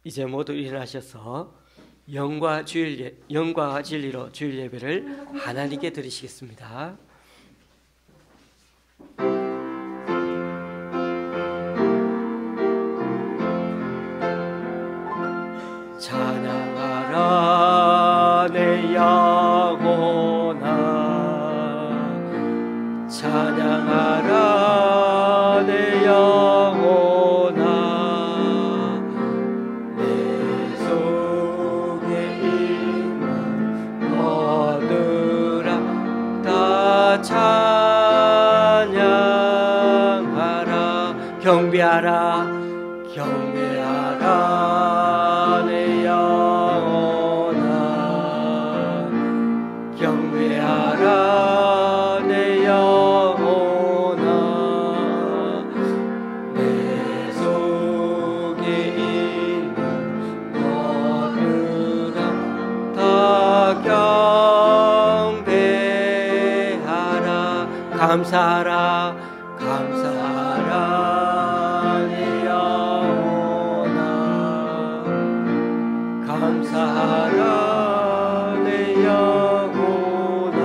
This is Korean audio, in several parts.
이제 모두 일어나셔서 영과 진리로 주일 예배를 하나님께 드리시겠습니다. 찬양하라 내 영혼아, 찬양하라 내 영혼아, 내 속에 있는 얻으라 다 찬양하라. 경배하라 경배하라 내 영혼아, 경배하라 내 영혼아, 내 속에 있는 너들아 다 경배하라. 감사하라 감사하라 내 영혼아, 감사하라 내 영혼아,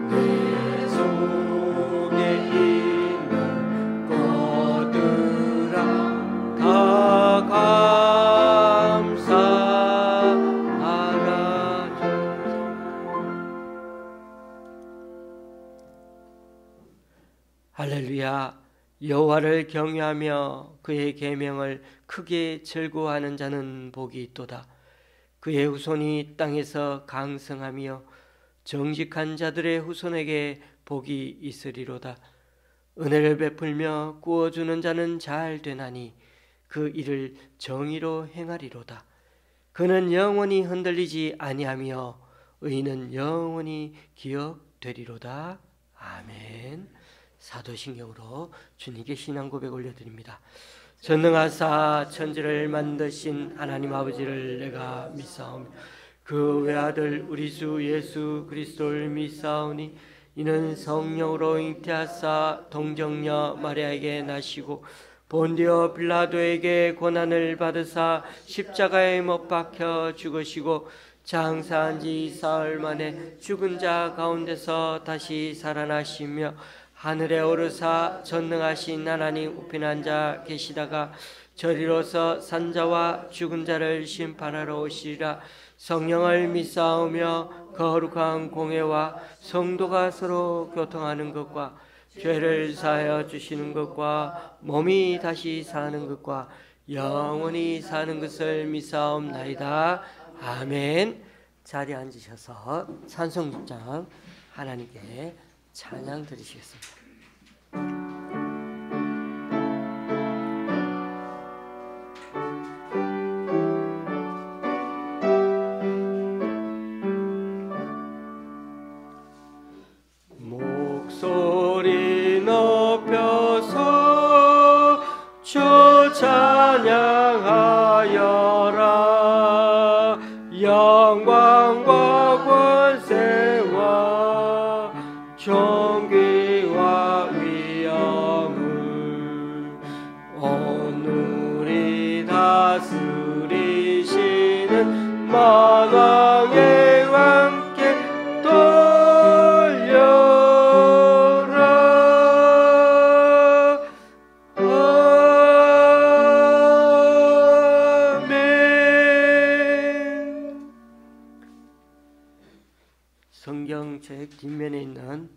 내 속에 있는 것들아 다 감사하라. 할렐루야. 여호와를 경외하며 그의 계명을 크게 즐거워하는 자는 복이 있도다. 그의 후손이 땅에서 강성하며 정직한 자들의 후손에게 복이 있으리로다. 은혜를 베풀며 구워주는 자는 잘 되나니 그 일을 정의로 행하리로다. 그는 영원히 흔들리지 아니하며 의인은 영원히 기억되리로다. 아멘. 사도신경으로 주님께 신앙 고백 올려드립니다. 전능하사 천지를 만드신 하나님 아버지를 내가 믿사오며 그 외아들 우리 주 예수 그리스도를 믿사오니 이는 성령으로 잉태하사 동정녀 마리아에게 나시고 본디오 빌라도에게 고난을 받으사 십자가에 못 박혀 죽으시고 장사한 지 사흘 만에 죽은 자 가운데서 다시 살아나시며 하늘에 오르사 전능하신 하나님 우편 앉아 계시다가 저리로서 산자와 죽은 자를 심판하러 오시리라. 성령을 믿사오며 거룩한 공회와 성도가 서로 교통하는 것과 죄를 사하여 주시는 것과 몸이 다시 사는 것과 영원히 사는 것을 믿사옵나이다. 아멘. 자리에 앉으셔서 찬송 6장 하나님께 찬양 드리시겠습니다. 목소리 높여서 주 찬양하여라. 영광과 권세와 존귀와 위엄을 오늘이 다스리시는 만왕의 왕께 돌려라. 아멘. 성경책 뒷면에 있는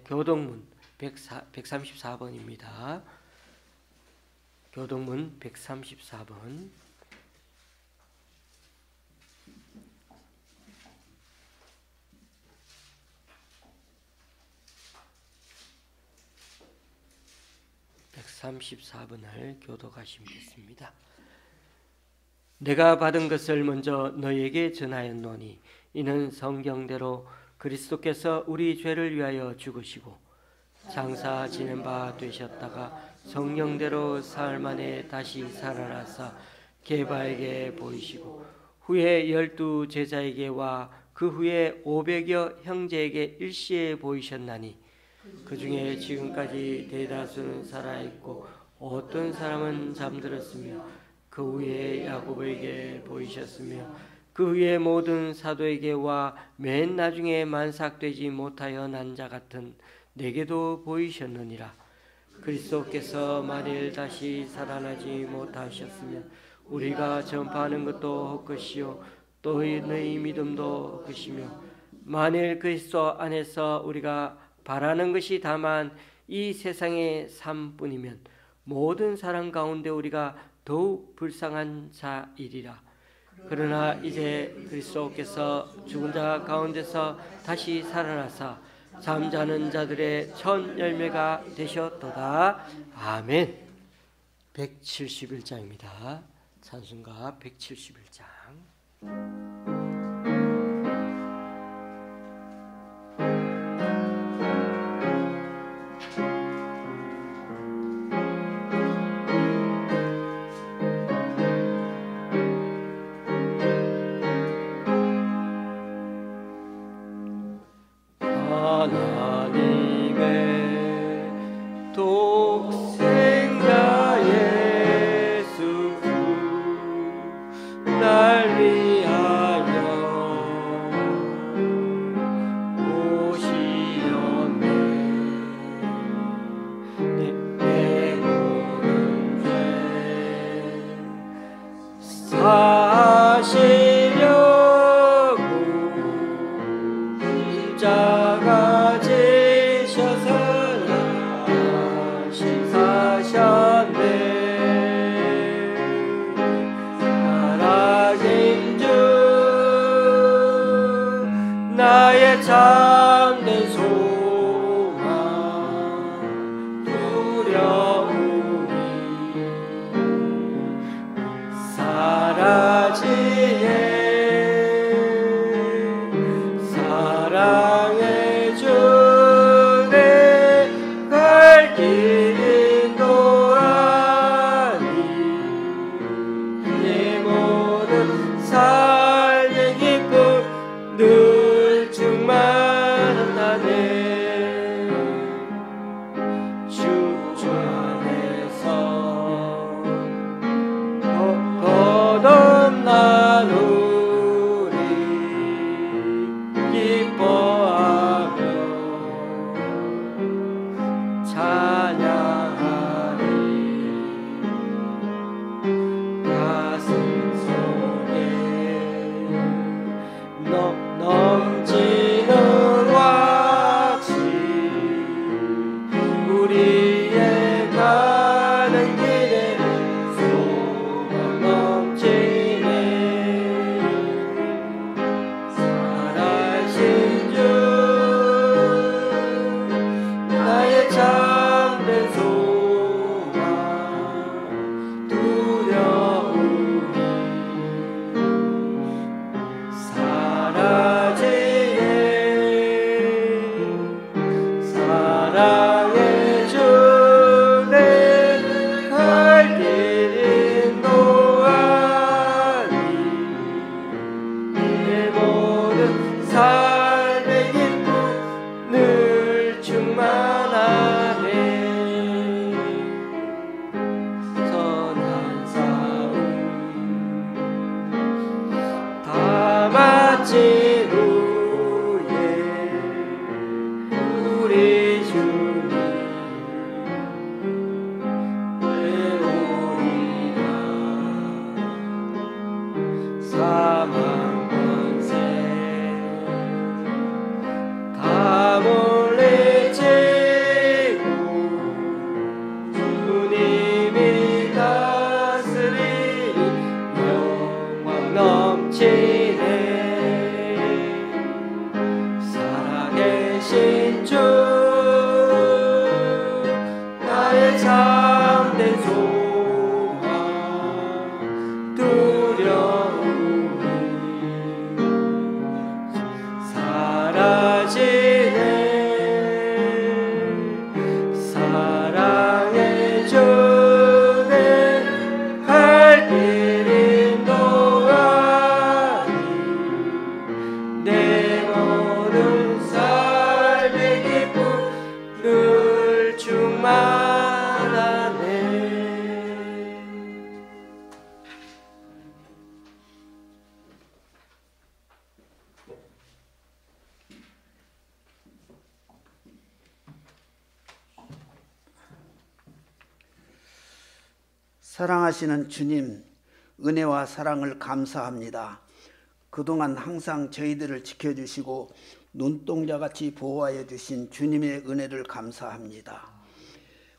교동문 134번입니다. 교동문 134번. (134번을) 교독하시면 되겠습니다. 내가 받은 것을 먼저 너희에게 전하였노니 이는 성경대로 그리스도께서 우리 죄를 위하여 죽으시고 장사 지낸 바 되셨다가 성령대로 사흘 만에 다시 살아나사 게바에게 보이시고 후에 12 제자에게와 그 후에 500여 형제에게 일시에 보이셨나니 그 중에 지금까지 대다수는 살아있고 어떤 사람은 잠들었으며 그 후에 야고보에게 보이셨으며 그 후에 모든 사도에게와 맨 나중에 만삭되지 못하여 난 자 같은 내게도 보이셨느니라. 그리스도께서 만일 다시 살아나지 못하셨으면 우리가 전파하는 것도 헛것이요 또 너희 믿음도 헛것이며, 만일 그리스도 안에서 우리가 바라는 것이 다만 이 세상의 삶뿐이면 모든 사람 가운데 우리가 더욱 불쌍한 자이리라. 그러나 이제 그리스도께서 죽은 자 가운데서 다시 살아나사 잠자는 자들의 첫 열매가 되셨도다. 아멘. 171장입니다. 찬송가 171장. 하나님의 독생자 예수 날 위하여 오시었네. 내 모든 죄 사시려고 십자가 지셔서 사셨네. 살아계신 주 나의 참된 소망 두려움이 사라지네. 사랑의 주내 갈 길 인도하니 내 모든 삶의 기쁨 늘 충만하네. 주 안에서 거듭나누리 기뻐하며 찬양하리. 가슴 속에 넘치는 왁시 우리의 가는 길에 소망 넘치네. 살아신 주 나의 참된 소망 두려움이 사라지네. 사랑의 주내 갈 길 인도하니 내 모든 삶의 기쁨 늘 충만하네. 선한 싸움 다 마친 후에 우리 주님 외우리라. 사망 권세 다 물리치고 주님이 다스리니 영광 넘치네. 살아계신 주 나의 참된 소망 두려움이 사라지네. 사랑의 주내 갈 길 인도하니 내 모든 삶의 기쁨 늘 충만하네. 사랑하시는 주님, 은혜와 사랑을 감사합니다. 그동안 항상 저희들을 지켜주시고 눈동자같이 보호하여 주신 주님의 은혜를 감사합니다.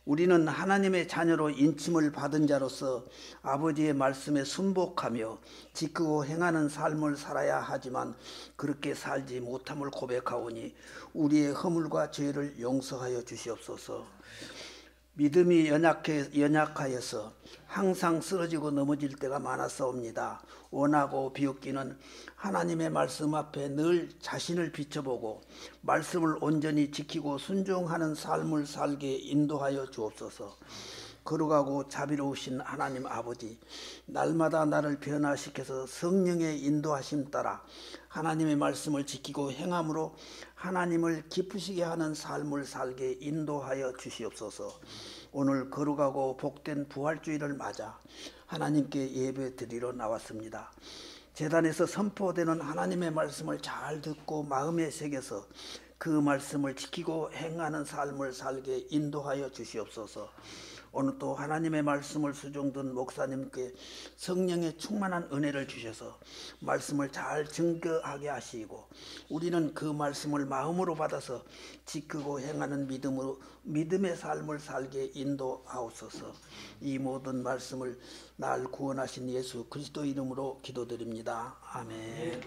우리는 하나님의 자녀로 인침을 받은 자로서 아버지의 말씀에 순복하며 지키고 행하는 삶을 살아야 하지만 그렇게 살지 못함을 고백하오니 우리의 허물과 죄를 용서하여 주시옵소서. 믿음이 연약하여서 항상 쓰러지고 넘어질 때가 많았사옵니다. 원하고 비웃기는 하나님의 말씀 앞에 늘 자신을 비춰보고 말씀을 온전히 지키고 순종하는 삶을 살게 인도하여 주옵소서. 거룩하고 자비로우신 하나님 아버지, 날마다 나를 변화시켜서 성령의 인도하심 따라 하나님의 말씀을 지키고 행함으로 하나님을 기쁘시게 하는 삶을 살게 인도하여 주시옵소서. 오늘 거룩하고 복된 부활주일을 맞아 하나님께 예배 드리러 나왔습니다. 제단에서 선포되는 하나님의 말씀을 잘 듣고 마음에 새겨서 그 말씀을 지키고 행하는 삶을 살게 인도하여 주시옵소서. 오늘 또 하나님의 말씀을 수종든 목사님께 성령의 충만한 은혜를 주셔서 말씀을 잘 증거하게 하시고 우리는 그 말씀을 마음으로 받아서 지키고 행하는 믿음의 삶을 살게 인도하옵소서. 이 모든 말씀을 날 구원하신 예수 그리스도 이름으로 기도드립니다. 아멘.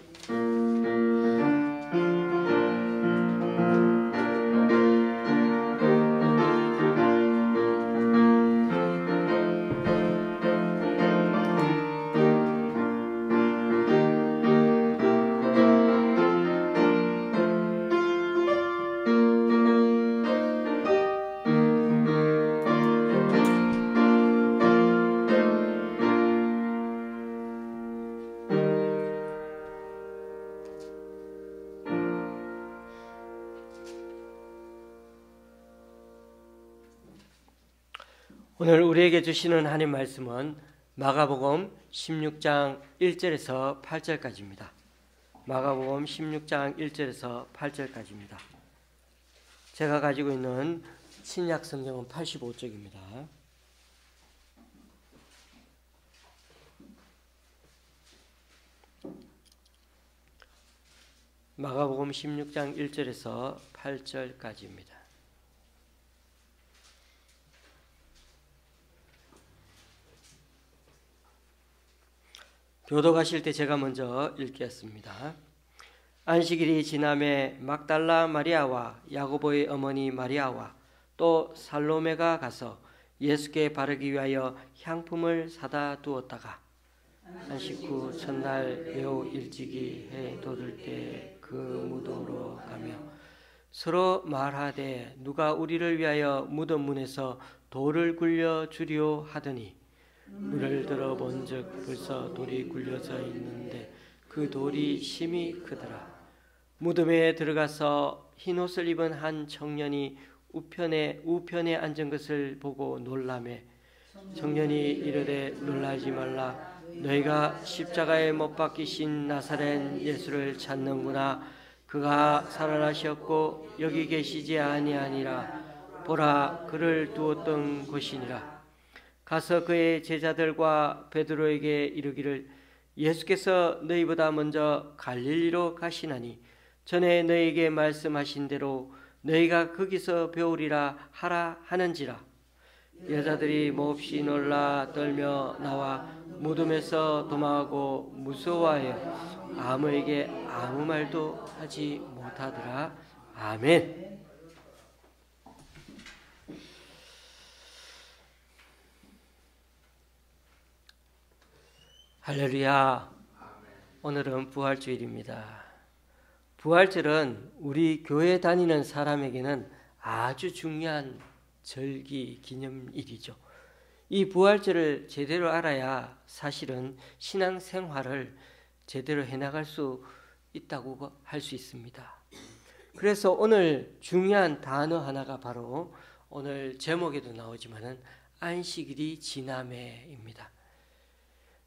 오늘 우리에게 주시는 하나님 말씀은 마가복음 16장 1절에서 8절까지입니다. 마가복음 16장 1절에서 8절까지입니다. 제가 가지고 있는 신약 성경은 85쪽입니다. 마가복음 16장 1절에서 8절까지입니다. 교도가실 때 제가 먼저 읽겠습니다. 안식일이 지남에 막달라 마리아와 야고보의 어머니 마리아와 또 살로메가 가서 예수께 바르기 위하여 향품을 사다 두었다가 안식 후 첫날 매우 일찍이 해 돋을 때 그 무덤으로 가며 서로 말하되 누가 우리를 위하여 무덤 문에서 돌을 굴려 주리오 하더니 물을 들어 본즉 벌써 돌이 굴려져 있는데 그 돌이 심히 크더라. 무덤에 들어가서 흰옷을 입은 한 청년이 우편에 앉은 것을 보고 놀라매 청년이 이르되 놀라지 말라. 너희가 십자가에 못 박히신 나사렛 예수를 찾는구나. 그가 살아나셨고 여기 계시지 아니하니라. 보라, 그를 두었던 곳이니라. 가서 그의 제자들과 베드로에게 이르기를 예수께서 너희보다 먼저 갈릴리로 가시나니 전에 너희에게 말씀하신 대로 너희가 거기서 배우리라 하라 하는지라. 여자들이 몹시 놀라 떨며 나와 무덤에서 도망하고 무서워하여 아무에게 아무 말도 하지 못하더라. 아멘. 할렐루야. 오늘은 부활주일입니다. 부활절은 우리 교회 다니는 사람에게는 아주 중요한 절기 기념일이죠. 이 부활절을 제대로 알아야 사실은 신앙생활을 제대로 해나갈 수 있다고 할 수 있습니다. 그래서 오늘 중요한 단어 하나가 바로 오늘 제목에도 나오지만은 안식일이 지남해입니다.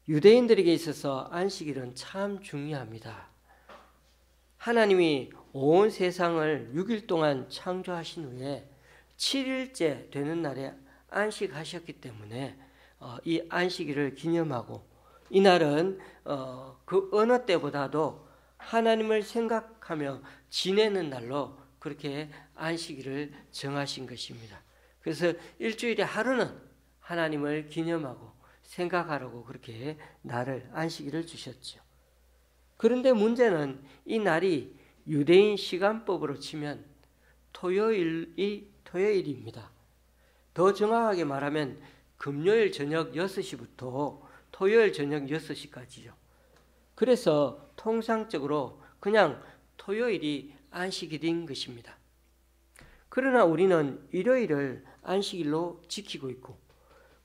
유대인들에게 있어서 안식일은 참 중요합니다. 하나님이 온 세상을 6일 동안 창조하신 후에 7일째 되는 날에 안식하셨기 때문에 이 안식일을 기념하고 이날은 그 어느 때보다도 하나님을 생각하며 지내는 날로 그렇게 안식일을 정하신 것입니다. 그래서 일주일에 하루는 하나님을 기념하고 생각하라고 그렇게 날을 안식일을 주셨죠. 그런데 문제는 이 날이 유대인 시간법으로 치면 토요일입니다. 더 정확하게 말하면 금요일 저녁 6시부터 토요일 저녁 6시까지죠. 그래서 통상적으로 그냥 토요일이 안식일인 것입니다. 그러나 우리는 일요일을 안식일로 지키고 있고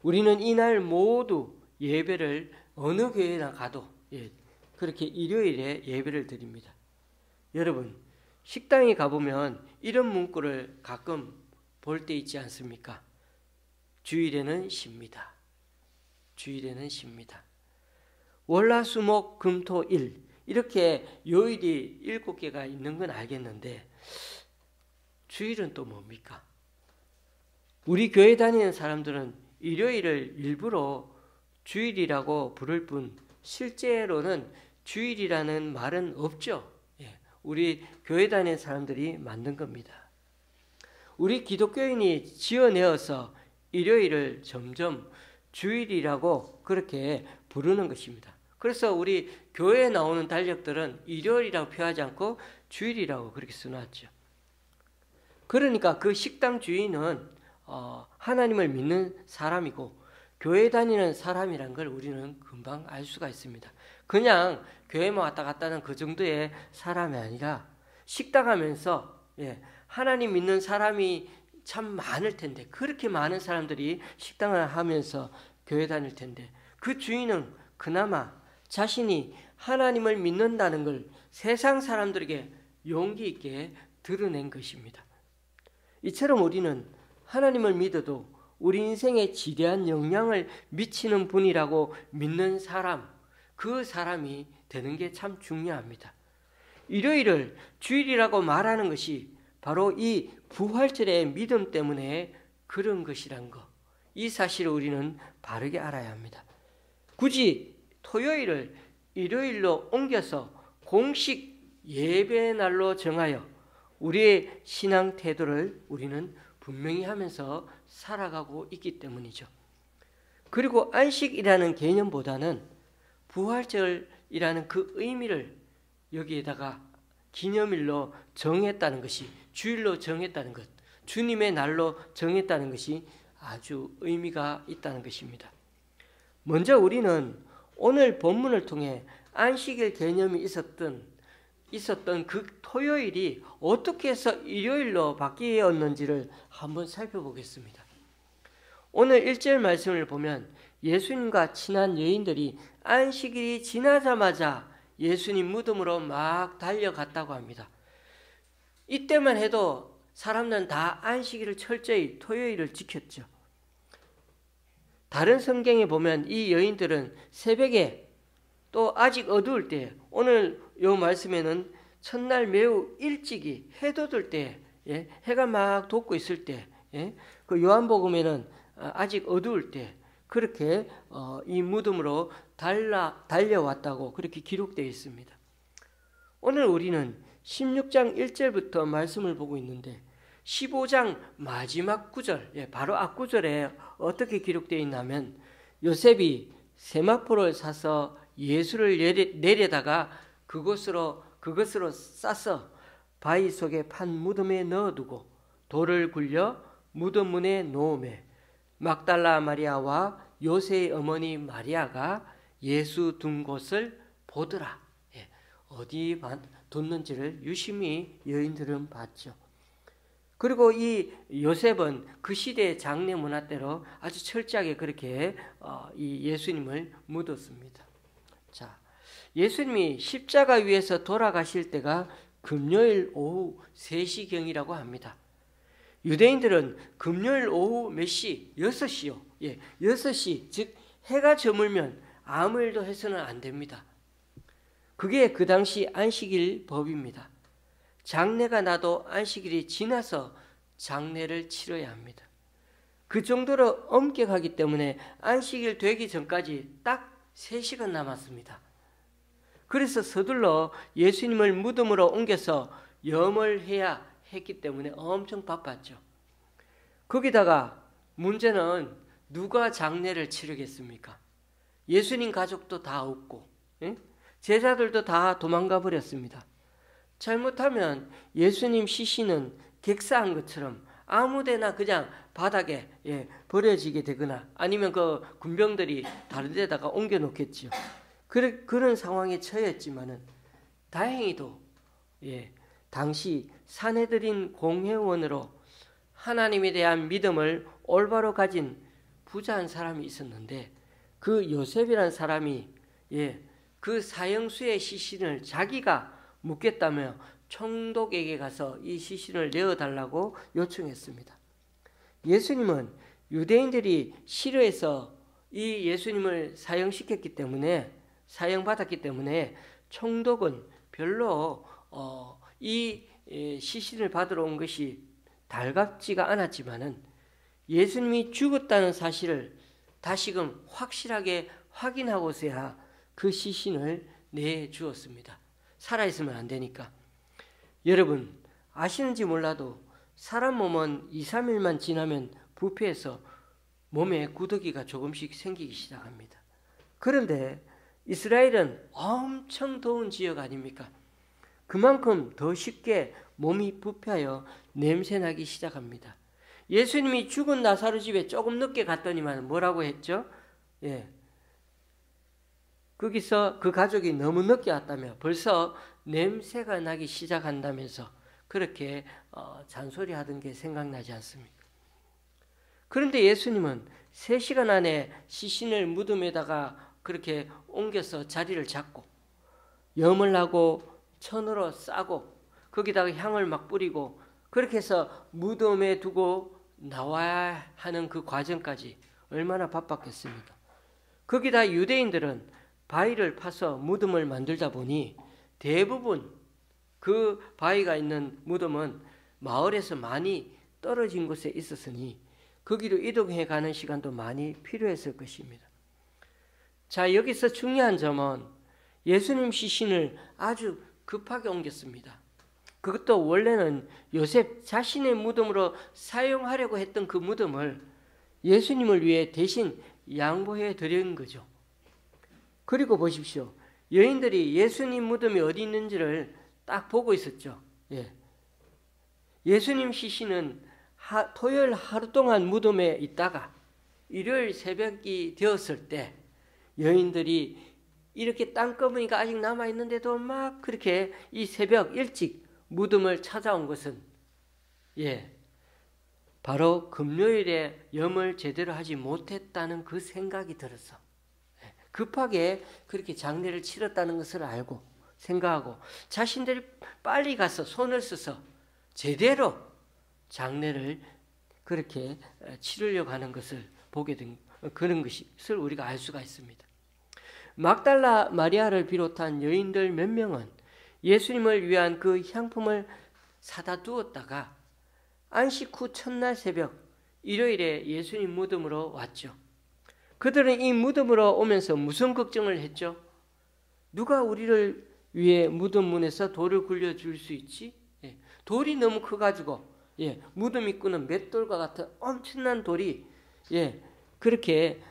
우리는 이날 모두 예배를 어느 교회나 가도 그렇게 일요일에 예배를 드립니다. 여러분, 식당에 가보면 이런 문구를 가끔 볼 때 있지 않습니까? 주일에는 쉽니다. 주일에는 쉽니다. 월화수목 금토일 이렇게 요일이 7개가 있는 건 알겠는데 주일은 또 뭡니까? 우리 교회 다니는 사람들은 일요일을 일부러 주일이라고 부를 뿐 실제로는 주일이라는 말은 없죠. 우리 교회 다니는 사람들이 만든 겁니다. 우리 기독교인이 지어내어서 일요일을 점점 주일이라고 그렇게 부르는 것입니다. 그래서 우리 교회에 나오는 달력들은 일요일이라고 표하지 않고 주일이라고 그렇게 써놨죠. 그러니까 그 식당 주인은 하나님을 믿는 사람이고 교회 다니는 사람이란 걸 우리는 금방 알 수가 있습니다. 그냥 교회만 왔다 갔다 하는 그 정도의 사람이 아니라 식당 하면서 하나님 믿는 사람이 참 많을 텐데 그렇게 많은 사람들이 식당을 하면서 교회 다닐 텐데 그 주인은 그나마 자신이 하나님을 믿는다는 걸 세상 사람들에게 용기 있게 드러낸 것입니다. 이처럼 우리는 하나님을 믿어도 우리 인생에 지대한 영향을 미치는 분이라고 믿는 사람, 그 사람이 되는 게 참 중요합니다. 일요일을 주일이라고 말하는 것이 바로 이 부활절의 믿음 때문에 그런 것이란 것, 이 사실을 우리는 바르게 알아야 합니다. 굳이 토요일을 일요일로 옮겨서 공식 예배 날로 정하여 우리의 신앙 태도를 우리는 분명히 하면서 살아가고 있기 때문이죠. 그리고 안식이라는 개념보다는 부활절이라는 그 의미를 여기에다가 기념일로 정했다는 것이, 주일로 정했다는 것, 주님의 날로 정했다는 것이 아주 의미가 있다는 것입니다. 먼저 우리는 오늘 본문을 통해 안식일 개념이 있었던 그 토요일이 어떻게 해서 일요일로 바뀌었는지를 한번 살펴보겠습니다. 오늘 1절 말씀을 보면 예수님과 친한 여인들이 안식일이 지나자마자 예수님 무덤으로 막 달려갔다고 합니다. 이때만 해도 사람들은 다 안식일을 철저히 토요일을 지켰죠. 다른 성경에 보면 이 여인들은 새벽에 또 아직 어두울 때, 오늘 요 말씀에는 첫날 매우 일찍이 해 돋을 때, 해가 막 돋고 있을 때, 그 요한복음에는 아직 어두울 때 그렇게 이 무덤으로 달려왔다고 그렇게 기록되어 있습니다. 오늘 우리는 16장 1절부터 말씀을 보고 있는데 15장 마지막 구절, 바로 앞구절에 어떻게 기록되어 있냐면 요셉이 세마포를 사서 예수를 내려다가 그것으로 싸서 바위 속에 판 무덤에 넣어두고 돌을 굴려 무덤 문에 놓으매 막달라 마리아와 요새의 어머니 마리아가 예수 둔 곳을 보더라. 어디 뒀는지를 유심히 여인들은 봤죠. 그리고 이 요셉은 그 시대의 장례 문화대로 아주 철저하게 그렇게 이 예수님을 묻었습니다. 자, 예수님이 십자가 위에서 돌아가실 때가 금요일 오후 3시경이라고 합니다. 유대인들은 금요일 오후 몇 시? 6시요. 6시, 즉 해가 저물면 아무 일도 해서는 안 됩니다. 그게 그 당시 안식일 법입니다. 장례가 나도 안식일이 지나서 장례를 치러야 합니다. 그 정도로 엄격하기 때문에 안식일 되기 전까지 딱 3시간 남았습니다. 그래서 서둘러 예수님을 무덤으로 옮겨서 염을 해야 했기 때문에 엄청 바빴죠. 거기다가 문제는 누가 장례를 치르겠습니까? 예수님 가족도 다 없고, 제자들도 다 도망가 버렸습니다. 잘못하면 예수님 시신은 객사한 것처럼 아무데나 그냥 바닥에 버려지게 되거나 아니면 그 군병들이 다른 데다가 옮겨 놓겠죠. 그런 상황에 처했지만은 다행히도 당시 산헤드린 공회원으로 하나님에 대한 믿음을 올바로 가진 부자한 사람이 있었는데, 그 요셉이라는 사람이 그 사형수의 시신을 자기가 묻겠다며 총독에게 가서 이 시신을 내어달라고 요청했습니다. 예수님은 유대인들이 싫어해서 이 예수님을 사형시켰기 때문에, 사형받았기 때문에 총독은 별로 이 시신을 받으러 온 것이 달갑지가 않았지만은 예수님이 죽었다는 사실을 다시금 확실하게 확인하고서야 그 시신을 내주었습니다. 살아있으면 안 되니까. 여러분 아시는지 몰라도 사람 몸은 2-3일만 지나면 부패해서 몸에 구더기가 조금씩 생기기 시작합니다. 그런데 이스라엘은 엄청 더운 지역 아닙니까? 그만큼 더 쉽게 몸이 부패하여 냄새나기 시작합니다. 예수님이 죽은 나사로 집에 조금 늦게 갔더니만 뭐라고 했죠? 거기서 그 가족이 너무 늦게 왔다며 벌써 냄새가 나기 시작한다면서 그렇게 잔소리하던 게 생각나지 않습니까? 그런데 예수님은 3시간 안에 시신을 무덤에다가 그렇게 옮겨서 자리를 잡고 염을 하고 천으로 싸고 거기다가 향을 막 뿌리고 그렇게 해서 무덤에 두고 나와야 하는 그 과정까지 얼마나 바빴겠습니까? 거기다 유대인들은 바위를 파서 무덤을 만들다 보니 대부분 그 바위가 있는 무덤은 마을에서 많이 떨어진 곳에 있었으니 거기로 이동해 가는 시간도 많이 필요했을 것입니다. 자, 여기서 중요한 점은 예수님 시신을 아주 급하게 옮겼습니다. 그것도 원래는 요셉 자신의 무덤으로 사용하려고 했던 그 무덤을 예수님을 위해 대신 양보해 드린 거죠. 그리고 보십시오. 여인들이 예수님 무덤이 어디 있는지를 딱 보고 있었죠. 예수님 시신은 토요일 하루 동안 무덤에 있다가 일요일 새벽이 되었을 때 여인들이 이렇게 땅거머니가 아직 남아있는데도 막 그렇게 이 새벽 일찍 무덤을 찾아온 것은 바로 금요일에 염을 제대로 하지 못했다는 그 생각이 들어서 급하게 그렇게 장례를 치렀다는 것을 알고 생각하고 자신들이 빨리 가서 손을 써서 제대로 장례를 그렇게 치르려고 하는 것을 보게 된 그런 것을 우리가 알 수가 있습니다. 막달라 마리아를 비롯한 여인들 몇 명은 예수님을 위한 그 향품을 사다 두었다가 안식 후 첫날 새벽 일요일에 예수님 무덤으로 왔죠. 그들은 이 무덤으로 오면서 무슨 걱정을 했죠? 누가 우리를 위해 무덤 문에서 돌을 굴려줄 수 있지? 돌이 너무 커가지고 무덤 입구는 맷돌과 같은 엄청난 돌이 그렇게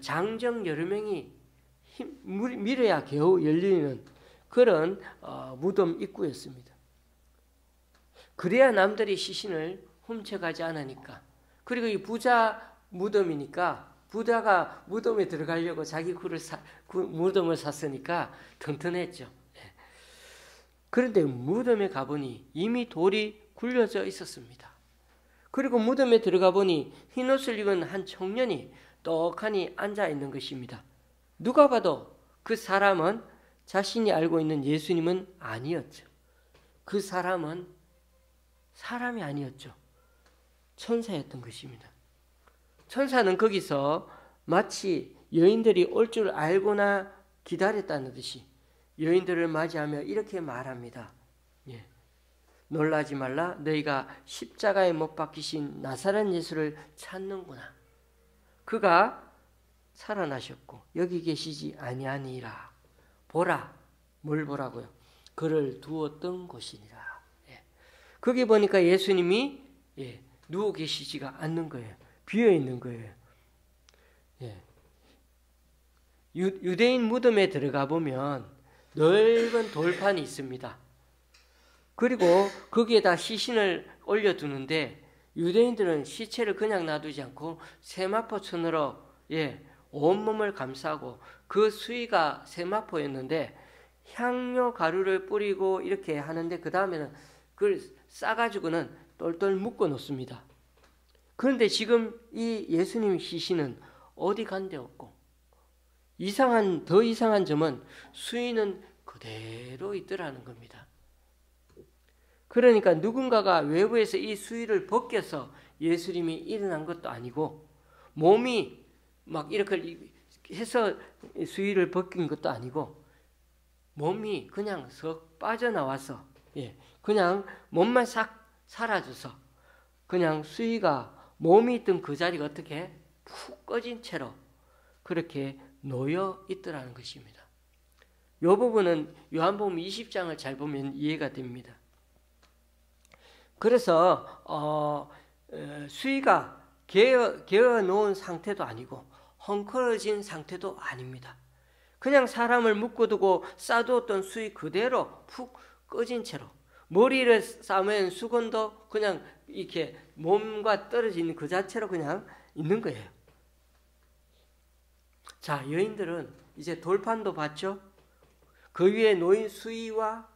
장정 여러 명이 밀어야 겨우 열리는 그런 무덤 입구였습니다. 그래야 남들이 시신을 훔쳐가지 않으니까. 그리고 이 부자 무덤이니까 부자가 무덤에 들어가려고 자기 무덤을 샀으니까 튼튼했죠. 그런데 무덤에 가보니 이미 돌이 굴려져 있었습니다. 그리고 무덤에 들어가 보니 흰옷을 입은 한 청년이 떡하니 앉아 있는 것입니다. 누가 봐도 그 사람은 자신이 알고 있는 예수님은 아니었죠. 그 사람은 사람이 아니었죠. 천사였던 것입니다. 천사는 거기서 마치 여인들이 올 줄 알고나 기다렸다는 듯이 여인들을 맞이하며 이렇게 말합니다. 놀라지 말라. 너희가 십자가에 못 박히신 나사렛 예수를 찾는구나. 그가 살아나셨고 여기 계시지 아니하니라. 보라. 뭘 보라고요? 그를 두었던 곳이니라. 예. 거기 보니까 예수님이 누워 계시지가 않는 거예요. 비어 있는 거예요. 예. 유대인 무덤에 들어가 보면 넓은 돌판이 있습니다. 그리고 거기에다 시신을 올려두는데 유대인들은 시체를 그냥 놔두지 않고 세마포천으로 온몸을 감싸고 그 수위가 세마포였는데 향료 가루를 뿌리고 이렇게 하는데 그 다음에는 그걸 싸가지고는 똘똘 묶어 놓습니다. 그런데 지금 이 예수님 시신은 어디 간 데 없고 더 이상한 점은 수위는 그대로 있더라는 겁니다. 그러니까 누군가가 외부에서 이 수위를 벗겨서 예수님이 일어난 것도 아니고 몸이 막 이렇게 해서 수위를 벗긴 것도 아니고 몸이 그냥 썩 빠져나와서 그냥 몸만 싹 사라져서 그냥 수위가 몸이 있던 그 자리가 어떻게 푹 꺼진 채로 그렇게 놓여 있더라는 것입니다. 이 부분은 요한복음 20장을 잘 보면 이해가 됩니다. 그래서 수위가 개어 놓은 상태도 아니고 헝클어진 상태도 아닙니다. 그냥 사람을 묶어두고 싸두었던 수위 그대로 푹 꺼진 채로 머리를 싸맨 수건도 그냥 이렇게 몸과 떨어져 있는 그 자체로 그냥 있는 거예요. 자, 여인들은 이제 돌판도 봤죠? 그 위에 놓인 수위와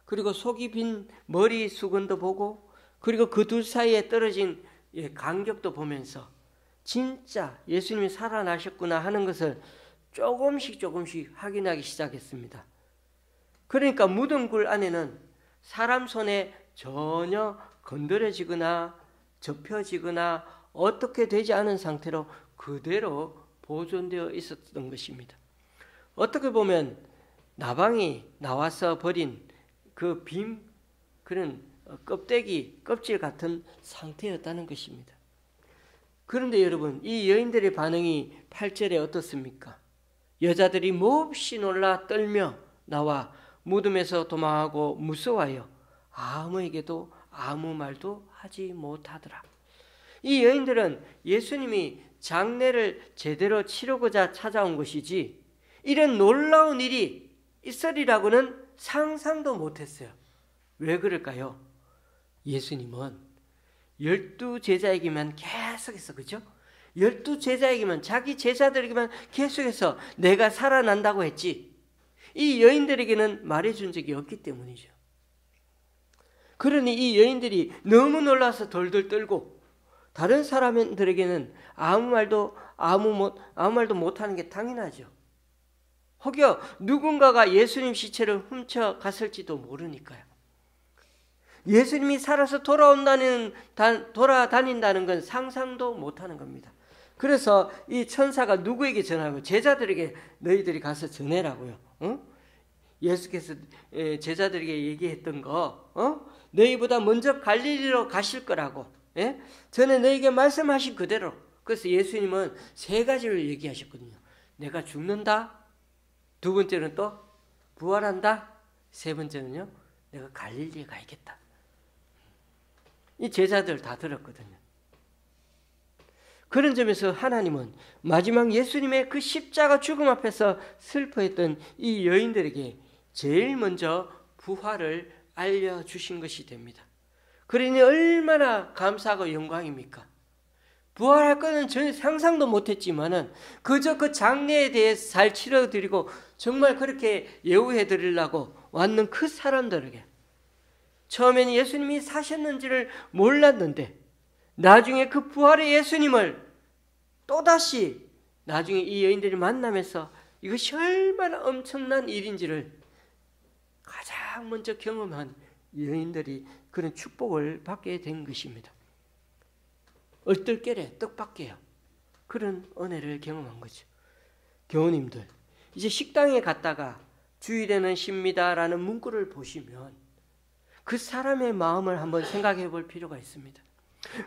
그리고 속이 빈 머리 수건도 보고 그리고 그 둘 사이에 떨어진 간격도 보면서 진짜 예수님이 살아나셨구나 하는 것을 조금씩 확인하기 시작했습니다. 그러니까 무덤굴 안에는 사람 손에 전혀 건드려지거나 접혀지거나 어떻게 되지 않은 상태로 그대로 보존되어 있었던 것입니다. 어떻게 보면 나방이 나와서 버린 그 그런 껍질 같은 상태였다는 것입니다. 그런데 여러분, 이 여인들의 반응이 8절에 어떻습니까? 여자들이 몹시 놀라 떨며 나와 무덤에서 도망하고 무서워하여 아무에게도 아무 말도 하지 못하더라. 이 여인들은 예수님이 장례를 제대로 치르고자 찾아온 것이지 이런 놀라운 일이 있으리라고는 상상도 못했어요. 왜 그럴까요? 예수님은 12제자에게만 계속해서, 그죠? 12제자에게만, 자기 제자들에게만 계속해서 내가 살아난다고 했지 이 여인들에게는 말해준 적이 없기 때문이죠. 그러니 이 여인들이 너무 놀라서 덜덜 떨고 다른 사람들에게는 아무 말도 못하는 게 당연하죠. 혹여 누군가가 예수님 시체를 훔쳐갔을지도 모르니까요. 예수님이 살아서 돌아다닌다는 건 상상도 못하는 겁니다. 그래서 이 천사가 누구에게 전하고 제자들에게 너희들이 가서 전해라고요. 예수께서 제자들에게 얘기했던 거, 너희보다 먼저 갈릴리로 가실 거라고 전에 너희에게 말씀하신 그대로. 그래서 예수님은 세 가지를 얘기하셨거든요. 내가 죽는다. 두 번째는 또 부활한다. 세 번째는요, 내가 갈릴리에 가야겠다. 이 제자들 다 들었거든요. 그런 점에서 하나님은 마지막 예수님의 그 십자가 죽음 앞에서 슬퍼했던 이 여인들에게 제일 먼저 부활을 알려주신 것이 됩니다. 그러니 얼마나 감사하고 영광입니까? 부활할 것은 전혀 상상도 못했지만은 그저 그 장례에 대해서 잘 치러드리고 정말 그렇게 예우해드리려고 왔는 그 사람들에게 처음에는 예수님이 사셨는지를 몰랐는데 나중에 그 부활의 예수님을 또다시 나중에 이 여인들이 만나면서 이것이 얼마나 엄청난 일인지를 가장 먼저 경험한 여인들이 그런 축복을 받게 된 것입니다. 얼떨결에 뜻밖에요. 그런 은혜를 경험한 거죠. 교우님들, 이제 식당에 갔다가 주일에는 쉽니다라는 문구를 보시면 그 사람의 마음을 한번 생각해 볼 필요가 있습니다.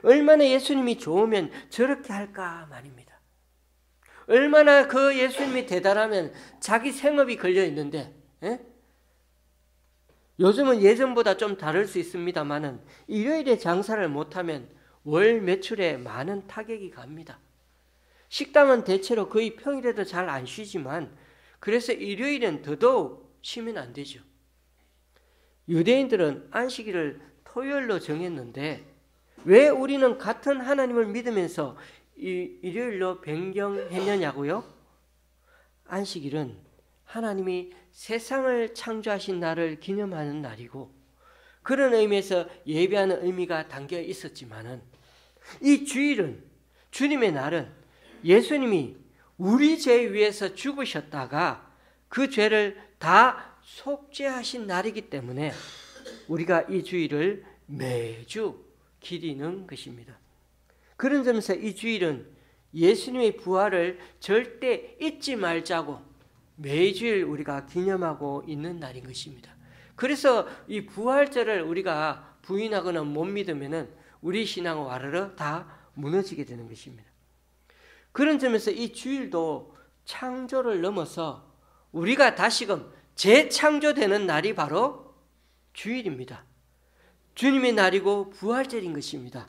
얼마나 예수님이 좋으면 저렇게 할까 말입니다. 얼마나 그 예수님이 대단하면 자기 생업이 걸려 있는데, 요즘은 예전보다 좀 다를 수 있습니다만은 일요일에 장사를 못하면 월 매출에 많은 타격이 갑니다. 식당은 대체로 거의 평일에도 잘 안 쉬지만 그래서 일요일은 더더욱 쉬면 안 되죠. 유대인들은 안식일을 토요일로 정했는데 왜 우리는 같은 하나님을 믿으면서 일요일로 변경했느냐고요? 안식일은 하나님이 세상을 창조하신 날을 기념하는 날이고 그런 의미에서 예배하는 의미가 담겨 있었지만은 이 주일은, 주님의 날은 예수님이 우리 죄 위해서 죽으셨다가 그 죄를 다 속죄하신 날이기 때문에 우리가 이 주일을 매주 기리는 것입니다. 그런 점에서 이 주일은 예수님의 부활을 절대 잊지 말자고 매주일 우리가 기념하고 있는 날인 것입니다. 그래서 이 부활절을 우리가 부인하거나 못 믿으면은 우리 신앙은 와르르 다 무너지게 되는 것입니다. 그런 점에서 이 주일도 창조를 넘어서 우리가 다시금 재창조되는 날이 바로 주일입니다. 주님의 날이고 부활절인 것입니다.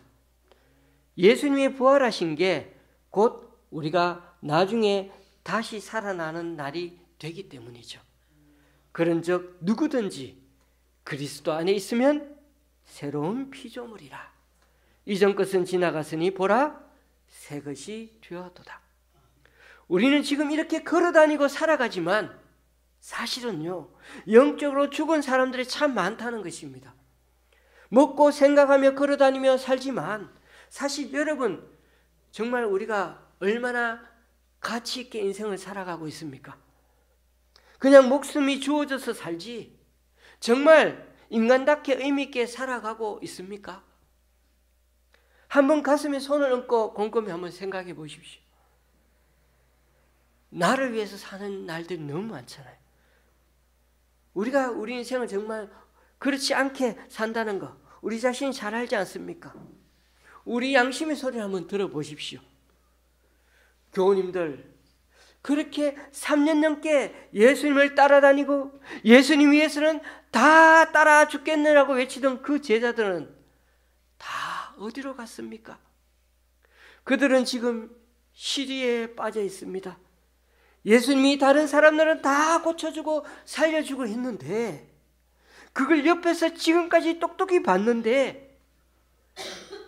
예수님이 부활하신 게 곧 우리가 나중에 다시 살아나는 날이 되기 때문이죠. 그런즉 누구든지 그리스도 안에 있으면 새로운 피조물이라. 이전 것은 지나갔으니 보라 새 것이 되었도다. 우리는 지금 이렇게 걸어다니고 살아가지만 사실은요, 영적으로 죽은 사람들이 참 많다는 것입니다. 먹고 생각하며 걸어다니며 살지만 사실 여러분 정말 우리가 얼마나 가치 있게 인생을 살아가고 있습니까? 그냥 목숨이 주어져서 살지 정말 인간답게 의미 있게 살아가고 있습니까? 한번 가슴에 손을 얹고 곰곰이 한번 생각해 보십시오. 나를 위해서 사는 날들이 너무 많잖아요. 우리가 우리 인생을 정말 그렇지 않게 산다는 거 우리 자신이 잘 알지 않습니까? 우리 양심의 소리를 한번 들어보십시오. 교우님들 그렇게 3년 넘게 예수님을 따라다니고 예수님 위해서는 다 따라 죽겠느라고 외치던 그 제자들은 다 어디로 갔습니까? 그들은 지금 시리에 빠져 있습니다. 예수님이 다른 사람들은 다 고쳐주고 살려주고 했는데 그걸 옆에서 지금까지 똑똑히 봤는데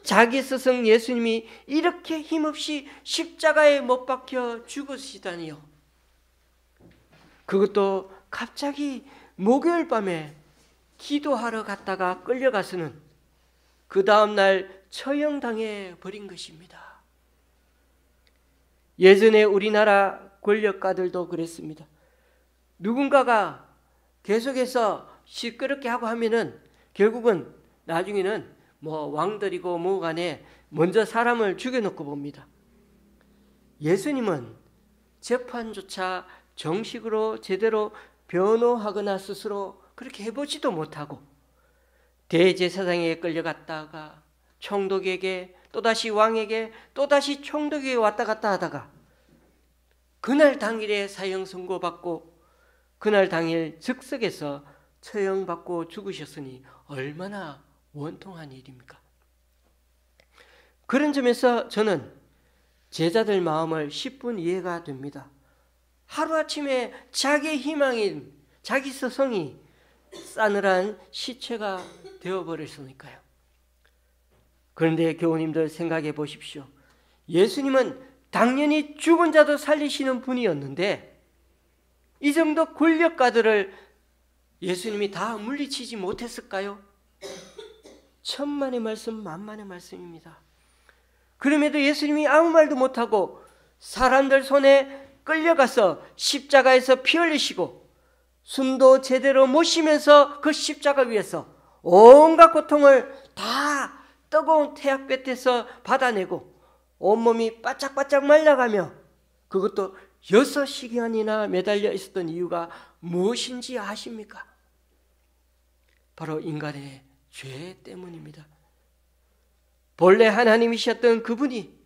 자기 스승 예수님이 이렇게 힘없이 십자가에 못 박혀 죽으시다니요. 그것도 갑자기 목요일 밤에 기도하러 갔다가 끌려가서는 그 다음날 처형당해 버린 것입니다. 예전에 우리나라 권력가들도 그랬습니다. 누군가가 계속해서 시끄럽게 하고 하면은 결국은 나중에는 뭐 왕들이고 뭐 간에 먼저 사람을 죽여놓고 봅니다. 예수님은 재판조차 정식으로 제대로 변호하거나 스스로 그렇게 해보지도 못하고 대제사장에게 끌려갔다가 총독에게 또다시 왕에게 또다시 총독에게 왔다 갔다 하다가 그날 당일에 사형 선고받고 그날 당일 즉석에서 처형받고 죽으셨으니 얼마나 원통한 일입니까? 그런 점에서 저는 제자들 마음을 10분 이해가 됩니다. 하루아침에 자기의 희망인 자기 스승이 싸늘한 시체가 되어버렸으니까요. 그런데 교우님들 생각해 보십시오. 예수님은 당연히 죽은 자도 살리시는 분이었는데 이 정도 권력가들을 예수님이 다 물리치지 못했을까요? 천만의 말씀 만만의 말씀입니다. 그럼에도 예수님이 아무 말도 못하고 사람들 손에 끌려가서 십자가에서 피 흘리시고 숨도 제대로 못 쉬면서 그 십자가 위에서 온갖 고통을 다 뜨거운 태양볕에서 받아내고 온몸이 바짝바짝 말라가며 그것도 6시간이나 매달려 있었던 이유가 무엇인지 아십니까? 바로 인간의 죄 때문입니다. 본래 하나님이셨던 그분이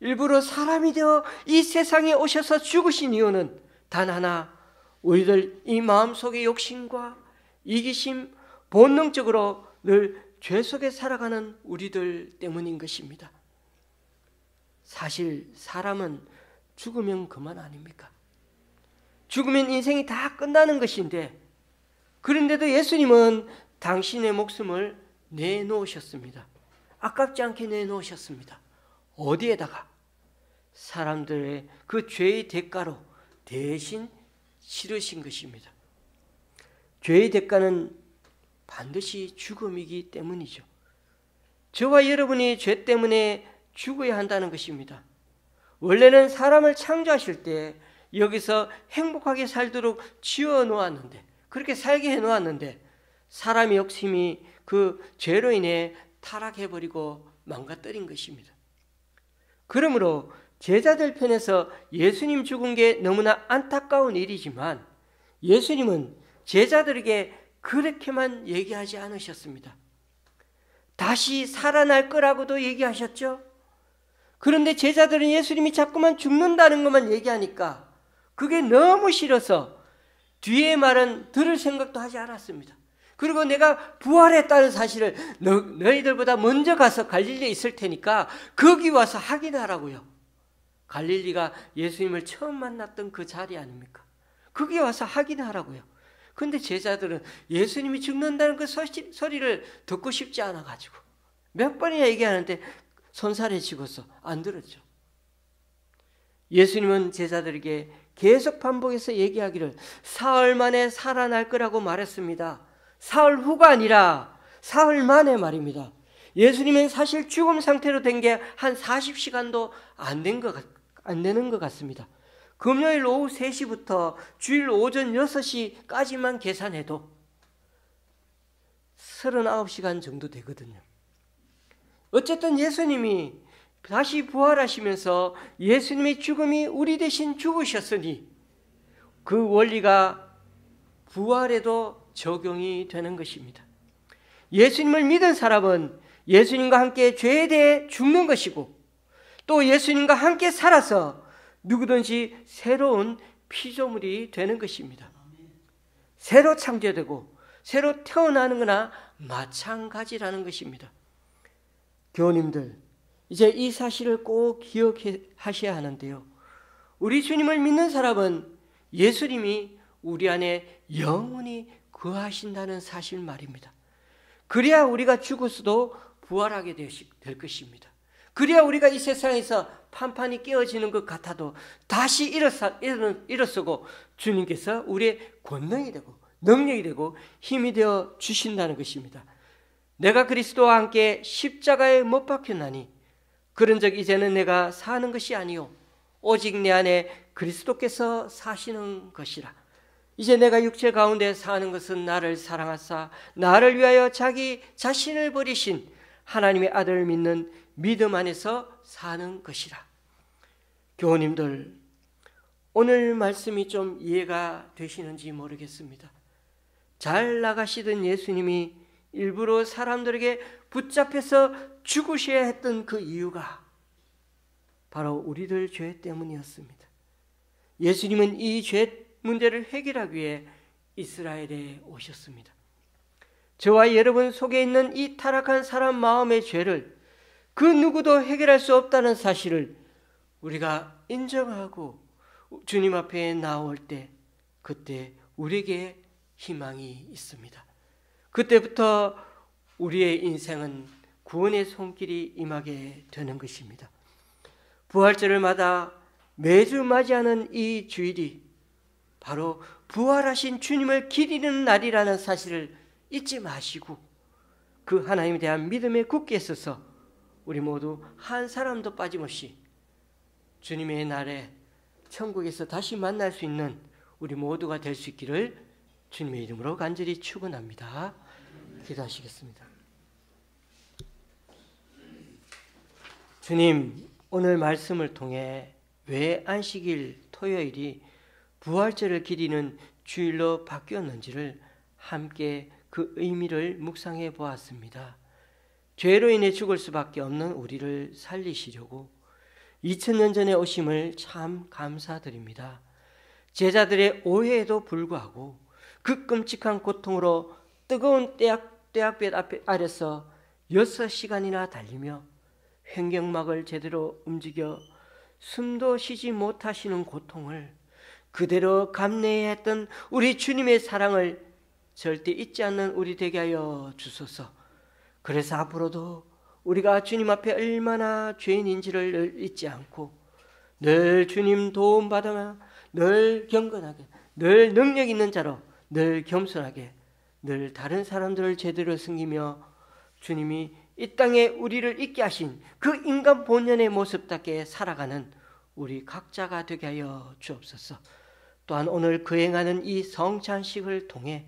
일부러 사람이 되어 이 세상에 오셔서 죽으신 이유는 단 하나, 우리들 이 마음속의 욕심과 이기심, 본능적으로 늘 죄 속에 살아가는 우리들 때문인 것입니다. 사실 사람은 죽으면 그만 아닙니까? 죽으면 인생이 다 끝나는 것인데, 그런데도 예수님은 당신의 목숨을 내놓으셨습니다. 아깝지 않게 내놓으셨습니다. 어디에다가? 사람들의 그 죄의 대가로 대신 치르신 것입니다. 죄의 대가는 반드시 죽음이기 때문이죠. 저와 여러분이 죄 때문에 죽어야 한다는 것입니다. 원래는 사람을 창조하실 때 여기서 행복하게 살도록 지어 놓았는데, 그렇게 살게 해 놓았는데, 사람의 욕심이 그 죄로 인해 타락해버리고 망가뜨린 것입니다. 그러므로 제자들 편에서 예수님 죽은 게 너무나 안타까운 일이지만, 예수님은 제자들에게 그렇게만 얘기하지 않으셨습니다. 다시 살아날 거라고도 얘기하셨죠. 그런데 제자들은 예수님이 자꾸만 죽는다는 것만 얘기하니까 그게 너무 싫어서 뒤에 말은 들을 생각도 하지 않았습니다. 그리고 내가 부활했다는 사실을 너희들보다 먼저 가서 갈릴리에 있을 테니까 거기 와서 확인하라고요. 갈릴리가 예수님을 처음 만났던 그 자리 아닙니까? 거기 와서 확인하라고요. 그런데 제자들은 예수님이 죽는다는 그 소리를 듣고 싶지 않아가지고 몇 번이나 얘기하는데 손살에 쥐고서 안 들었죠. 예수님은 제자들에게 계속 반복해서 얘기하기를 사흘 만에 살아날 거라고 말했습니다. 사흘 후가 아니라 사흘 만에 말입니다. 예수님은 사실 죽음 상태로 된 게 한 40시간도 안 되는 것 같습니다. 금요일 오후 3시부터 주일 오전 6시까지만 계산해도 39시간 정도 되거든요. 어쨌든 예수님이 다시 부활하시면서 예수님의 죽음이 우리 대신 죽으셨으니 그 원리가 부활에도 적용이 되는 것입니다. 예수님을 믿은 사람은 예수님과 함께 죄에 대해 죽는 것이고, 또 예수님과 함께 살아서 누구든지 새로운 피조물이 되는 것입니다. 새로 창조되고 새로 태어나는 거나 마찬가지라는 것입니다. 교우님들, 이제 이 사실을 꼭 기억하셔야 하는데요. 우리 주님을 믿는 사람은 예수님이 우리 안에 영원히 거하신다는 사실 말입니다. 그래야 우리가 죽었어도 부활하게 될 것입니다. 그래야 우리가 이 세상에서 판판이 깨어지는 것 같아도 다시 일어서고 주님께서 우리의 권능이 되고 능력이 되고 힘이 되어 주신다는 것입니다. 내가 그리스도와 함께 십자가에 못 박혔나니 그런즉 이제는 내가 사는 것이 아니요 오직 내 안에 그리스도께서 사시는 것이라. 이제 내가 육체 가운데 사는 것은 나를 사랑하사 나를 위하여 자기 자신을 버리신 하나님의 아들을 믿는 믿음 안에서 사는 것이라. 교우님들, 오늘 말씀이 좀 이해가 되시는지 모르겠습니다. 잘 나가시던 예수님이 일부러 사람들에게 붙잡혀서 죽으셔야 했던 그 이유가 바로 우리들 죄 때문이었습니다. 예수님은 이 죄 문제를 해결하기 위해 이스라엘에 오셨습니다. 저와 여러분 속에 있는 이 타락한 사람 마음의 죄를 그 누구도 해결할 수 없다는 사실을 우리가 인정하고 주님 앞에 나올 때 그때 우리에게 희망이 있습니다. 그때부터 우리의 인생은 구원의 손길이 임하게 되는 것입니다. 부활절을 맞아 매주 맞이하는 이 주일이 바로 부활하신 주님을 기리는 날이라는 사실을 잊지 마시고 그 하나님에 대한 믿음에 굳게 서서 우리 모두 한 사람도 빠짐없이 주님의 날에 천국에서 다시 만날 수 있는 우리 모두가 될 수 있기를 주님의 이름으로 간절히 축원합니다. 기도하시겠습니다. 주님, 오늘 말씀을 통해 왜 안식일 토요일이 부활절을 기리는 주일로 바뀌었는지를 함께 그 의미를 묵상해 보았습니다. 죄로 인해 죽을 수밖에 없는 우리를 살리시려고 2000년 전에 오심을 참 감사드립니다. 제자들의 오해에도 불구하고 그 끔찍한 고통으로 뜨거운 떼약볕 아래서 6시간이나 달리며 횡격막을 제대로 움직여 숨도 쉬지 못하시는 고통을 그대로 감내해야 했던 우리 주님의 사랑을 절대 잊지 않는 우리 되게 하여 주소서. 그래서 앞으로도 우리가 주님 앞에 얼마나 죄인인지를 늘 잊지 않고 늘 주님 도움받으며 늘 경건하게, 늘 능력 있는 자로, 늘 겸손하게, 늘 다른 사람들을 제대로 섬기며 주님이 이 땅에 우리를 있게 하신 그 인간 본연의 모습답게 살아가는 우리 각자가 되게 하여 주옵소서. 또한 오늘 거행하는 이 성찬식을 통해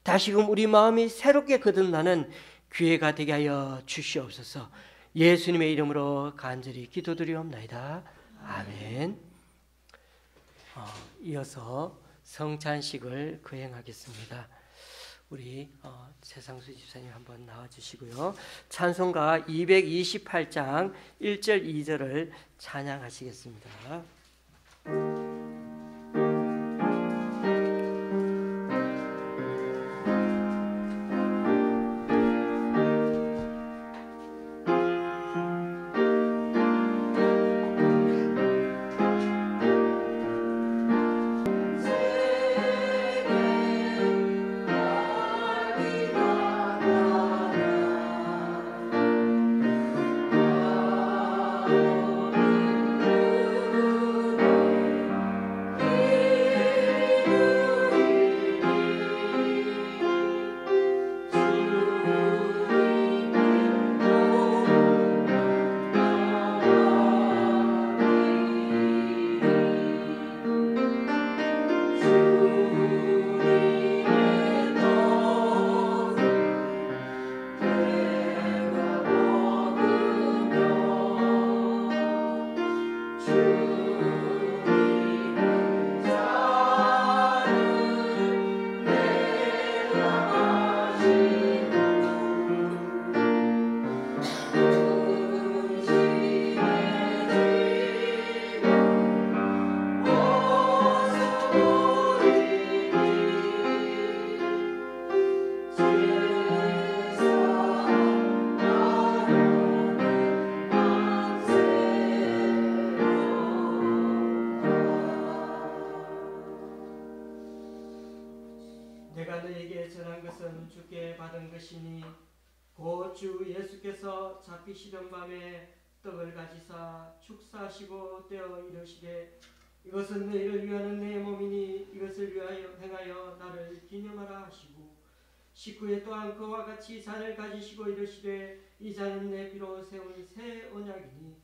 다시금 우리 마음이 새롭게 거듭나는 기회가 되게 하여 주시옵소서. 예수님의 이름으로 간절히 기도드리옵나이다. 아멘. 이어서 성찬식을 거행하겠습니다. 우리 최상수 집사님 한번 나와주시고요. 찬송가 228장 1절 2절을 찬양하시겠습니다. 내가 너에게 전한 것은 주께 받은 것이니 곧 주 예수께서 잡히시던 밤에 떡을 가지사 축사하시고 떼어 이르시되 이것은 너희를 위하는 내 몸이니 이것을 위하여 행하여 나를 기념하라 하시고 식후에 또한 그와 같이 잔을 가지시고 이르시되 이 잔은 내 피로 세운 새 언약이니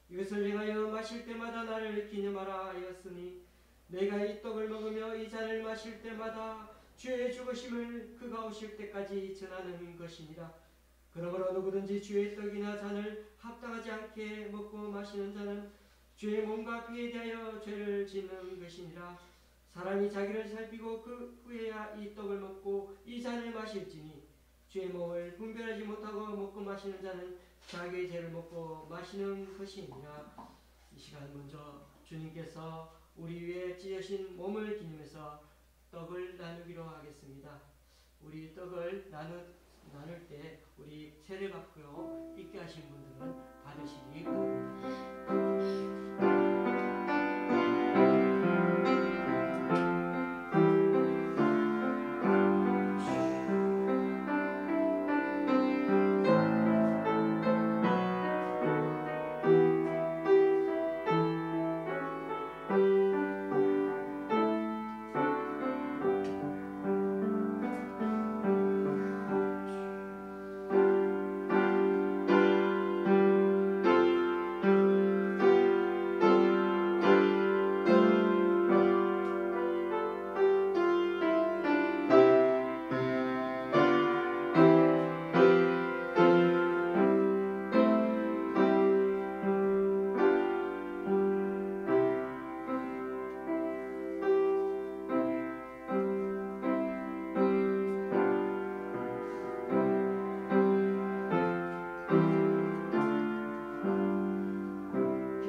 이것을 행하여 마실 때마다 나를 기념하라 하였으니 내가 이 떡을 먹으며 이 잔을 마실 때마다 주의 죽으심을 그가 오실 때까지 전하는 것이니라. 그러므로 누구든지 주의 떡이나 잔을 합당하지 않게 먹고 마시는 자는 주의 몸과 피에 대하여 죄를 짓는 것이니라. 사람이 자기를 살피고 그 후에야 이 떡을 먹고 이 잔을 마실지니 주의 몸을 분별하지 못하고 먹고 마시는 자는 자기의 죄를 먹고 마시는 것이니라. 이 시간 먼저 주님께서 우리 위에 찢으신 몸을 기념해서 떡을 나누기로 하겠습니다. 우리 떡을 나눌 때 우리 세례 받고요 있게 하신 분들은 받으시기 바랍니다.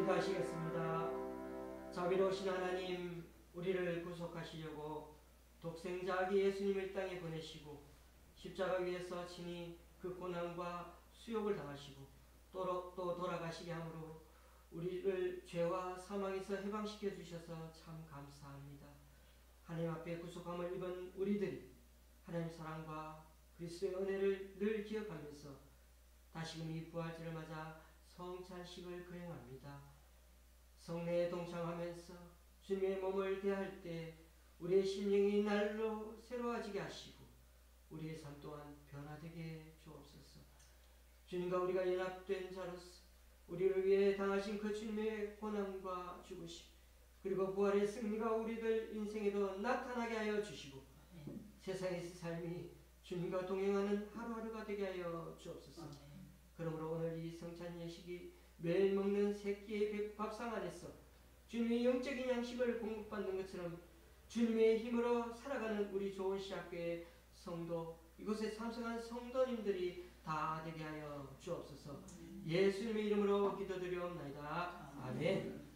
기도하시겠습니다. 자비로우신 하나님, 우리를 구속하시려고 독생자 아기 예수님을 땅에 보내시고 십자가 위에서 친히 그 고난과 수욕을 당하시고 또 돌아가시게 함으로 우리를 죄와 사망에서 해방시켜 주셔서 참 감사합니다. 하나님 앞에 구속함을 입은 우리들이 하나님 사랑과 그리스도의 은혜를 늘 기억하면서 다시금 이 부활절을 맞아 성찬식을 거행합니다. 성례에 동참하면서 주님의 몸을 대할 때 우리의 심령이 날로 새로워지게 하시고 우리의 삶 또한 변화되게 주옵소서. 주님과 우리가 연합된 자로서 우리를 위해 당하신 그 주님의 고난과 죽으심 그리고 부활의 승리가 우리들 인생에도 나타나게 하여 주시고 세상에서 삶이 주님과 동행하는 하루하루가 되게 하여 주옵소서. 그러므로 오늘 이 성찬 예식이 매일 먹는 세 끼의 밥상 안에서 주님의 영적인 양식을 공급받는 것처럼 주님의 힘으로 살아가는 우리 좋은 시학교의 성도, 이곳에 참석한 성도님들이 다 되게 하여 주옵소서. 예수님의 이름으로 기도드리옵나이다. 아멘.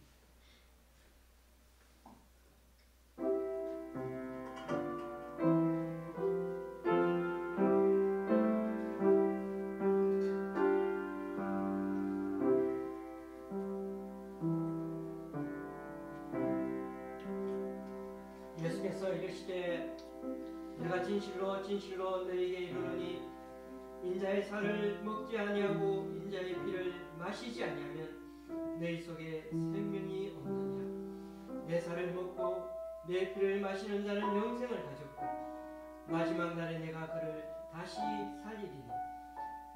예수께서 이르시되 내가 진실로 진실로 너희에게 이르노니 인자의 살을 먹지 아니하고 인자의 피를 마시지 아니하면 너희 속에 생명이 없느니라. 내 살을 먹고 내 피를 마시는 자는 영생을 가졌고 마지막 날에 내가 그를 다시 살리리니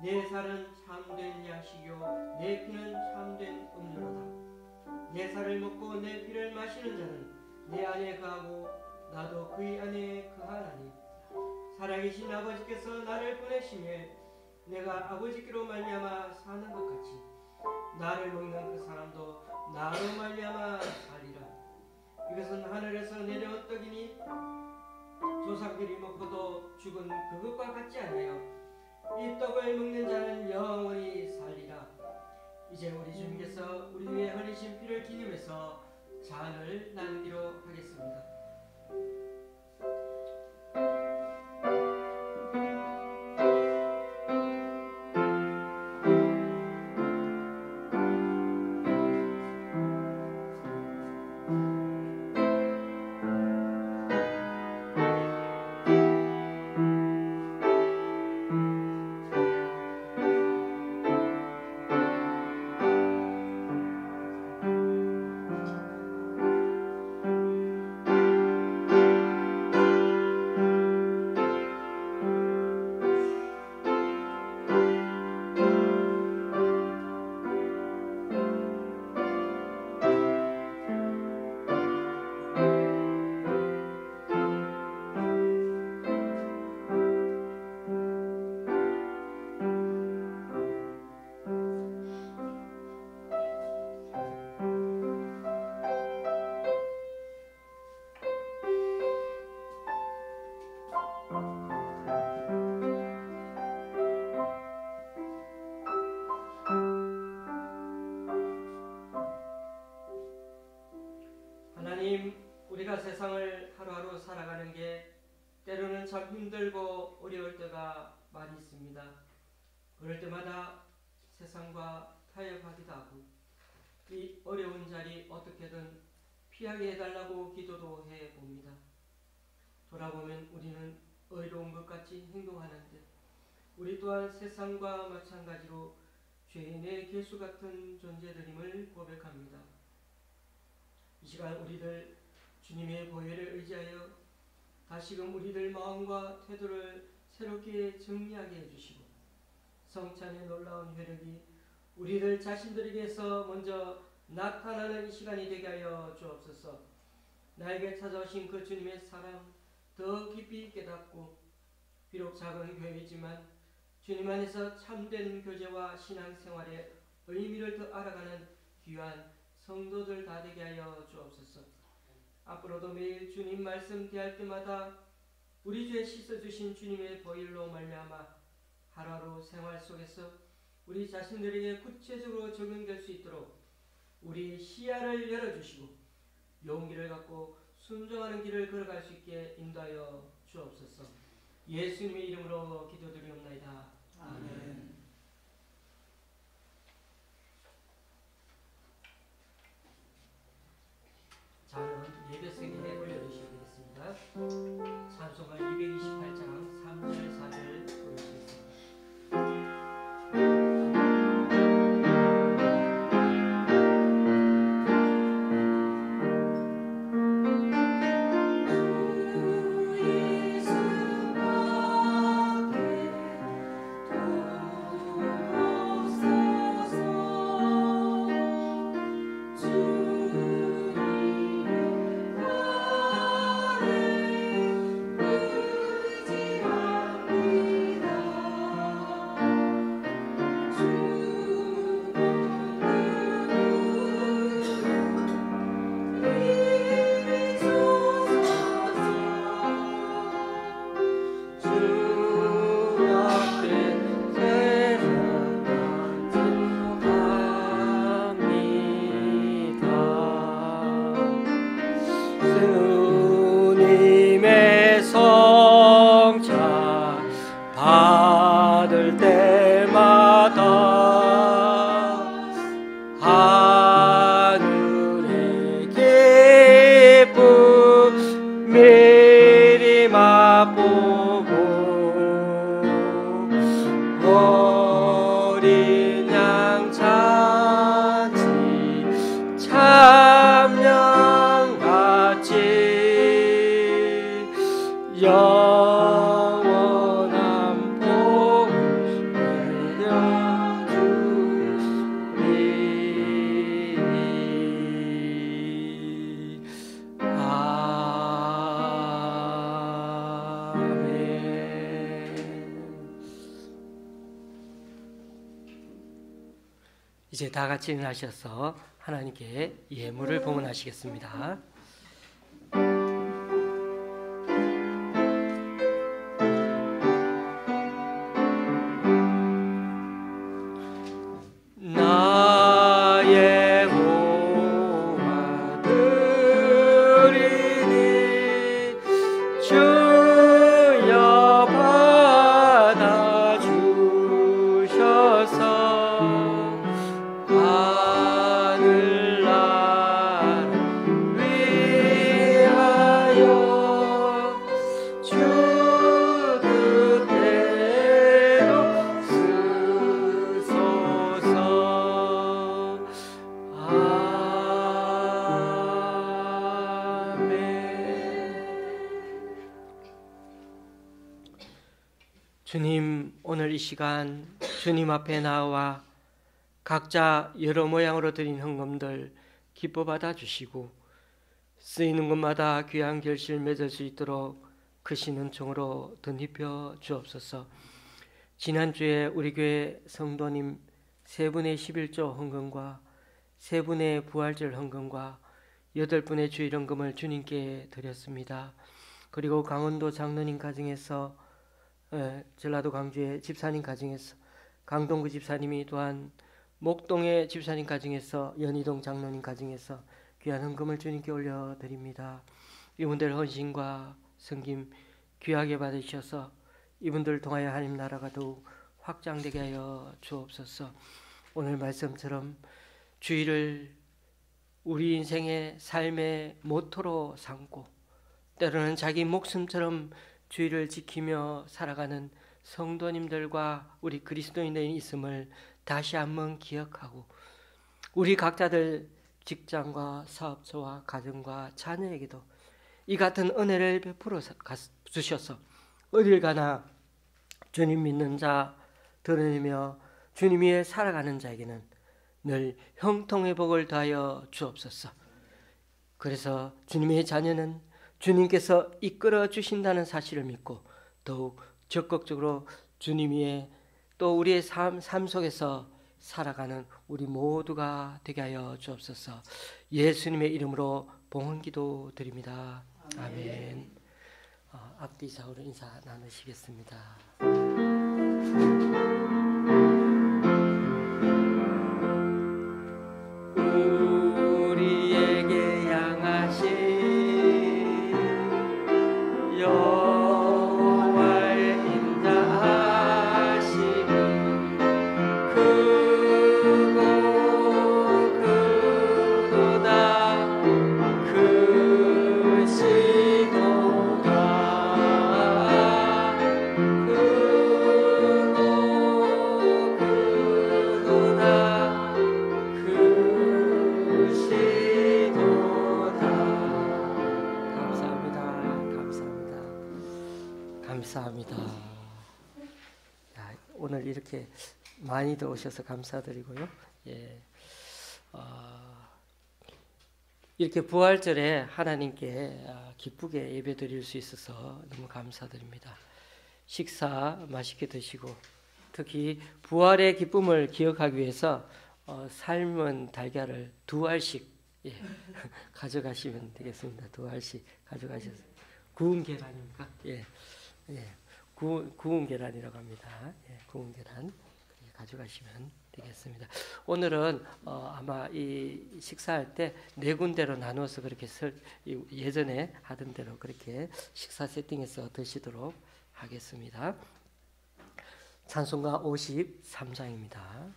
내 살은 참된 양식이요 내 피는 참된 음료로다. 내 살을 먹고 내 피를 마시는 자는 내 안에 거하고 나도 그의 안에 거하나니 살아계신 아버지께서 나를 보내심에 내가 아버지께로 말미암아 사는 것 같이 나를 먹는 그 사람도 나로 말미암아 살리라. 이것은 하늘에서 내려온 떡이니 조상들이 먹고도 죽은 그것과 같지 아니하여 이 떡을 먹는 자는 영원히 살리라. 이제 우리 주님께서 우리 위해 흘리신 피를 기념해서 잔을 나누기로 하겠습니다. 하나님, 우리가 세상을 하루하루 살아가는 게 때로는 참 힘들고 어려울 때가 많이 있습니다. 그럴 때마다 세상과 타협하기도 하고 이 어려운 자리 어떻게든 피하게 해달라고 기도도 해봅니다. 돌아보면 우리는 의로운 것 같이 행동하는데 우리 또한 세상과 마찬가지로 죄인의 개수 같은 존재들임을 고백합니다. 이 시간 우리들 주님의 보혈을 의지하여 다시금 우리들 마음과 태도를 새롭게 정리하게 해주시고 성찬의 놀라운 혈육이 우리들 자신들에게서 먼저 나타나는 시간이 되게 하여 주옵소서. 나에게 찾아오신 그 주님의 사랑 더 깊이 깨닫고 비록 작은 교회이지만 주님 안에서 참된 교제와 신앙생활의 의미를 더 알아가는 귀한 성도들 다 되게 하여 주옵소서. 앞으로도 매일 주님 말씀 대할 때마다 우리 죄 씻어주신 주님의 보혈로 말미암아 하루하루 생활 속에서 우리 자신들에게 구체적으로 적용될 수 있도록 우리 시야를 열어주시고 용기를 갖고 순종하는 길을 걸어갈 수 있게 인도하여 주옵소서. 예수님의 이름으로 기도드리옵나이다. 아멘. 자는 예배석에 올려주시겠습니다. 찬송가 228장 3절 4절 부르시겠습니다. 주님의 성찬 받을 때마다 하늘의 기쁨 미리 맛보고 어린 양 잔치 참양같이 영원한 복을 내려주리. 아멘. 이제 다 같이 일어나셔서 하나님께 예물을 봉헌하시겠습니다. 나의 호화 드리니 주여 받아주셔서 하늘나라 위하여 주 뜻대로 쓰소서. 주님, 오늘 이 시간 주님 앞에 나와 각자 여러 모양으로 드린 헌금들 기뻐 받아주시고 쓰이는 곳마다 귀한 결실 맺을 수 있도록 크신 은총으로 덧입혀 주옵소서. 지난주에 우리 교회 성도님 세 분의 11조 헌금과 세 분의 부활절 헌금과 8분의 주일 헌금을 주님께 드렸습니다. 그리고 강원도 장로님 가정에서 전라도 광주의 집사님 가정에서 강동구 집사님이 또한 목동의 집사님 가정에서 연희동 장로님 가정에서 귀한 헌금을 주님께 올려드립니다. 이분들 헌신과 섬김 귀하게 받으셔서 이분들 통하여 하나님 나라가 더욱 확장되게 하여 주옵소서. 오늘 말씀처럼 주일을 우리 인생의 삶의 모토로 삼고 때로는 자기 목숨처럼 주의를 지키며 살아가는 성도님들과 우리 그리스도인들이 있음을 다시 한번 기억하고 우리 각자들 직장과 사업소와 가정과 자녀에게도 이 같은 은혜를 베풀어 주셔서 어딜 가나 주님 믿는 자 드러내며 주님 위에 살아가는 자에게는 늘 형통의 복을 더하여 주옵소서. 그래서 주님의 자녀는 주님께서 이끌어 주신다는 사실을 믿고 더욱 적극적으로 주님 위에 또 우리의 삶 속에서 살아가는 우리 모두가 되게 하여 주옵소서. 예수님의 이름으로 봉헌기도 드립니다. 아멘. 앞뒤 좌우로 인사 나누시겠습니다. 감사합니다. 오늘 이렇게 많이들 오셔서 감사드리고요. 예. 이렇게 부활절에 하나님께 기쁘게 예배드릴 수 있어서 너무 감사드립니다. 식사 맛있게 드시고 특히 부활의 기쁨을 기억하기 위해서 삶은 달걀을 2알씩 가져가시면 되겠습니다. 2알씩 가져가셔서 구운 계란입니까? 구운 계란이라고 합니다. 구운 계란 가져가시면 되겠습니다. 오늘은 아마 이 식사할 때 4군데로 나누어서 그렇게 예전에 하던 대로 그렇게 식사 세팅해서 드시도록 하겠습니다. 찬송가 53장입니다.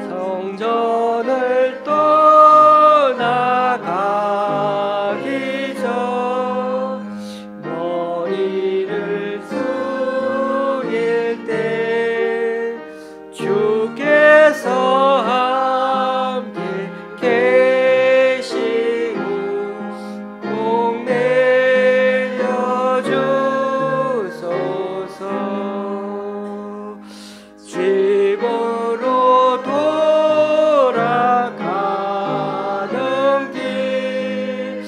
성전을 떠나가기 전 머리를 숙일 때 주께서 함께 계시고 복 내려 주소서. 집으로 돌아가는 길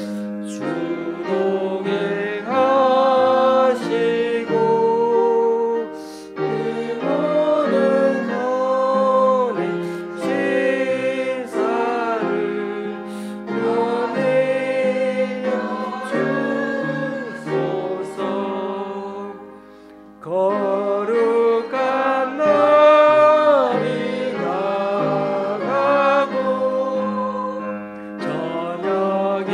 주로 행하시고 내 모든 손에 신사를 보내려 주소서. 거룩한 날이 다가고 저녁이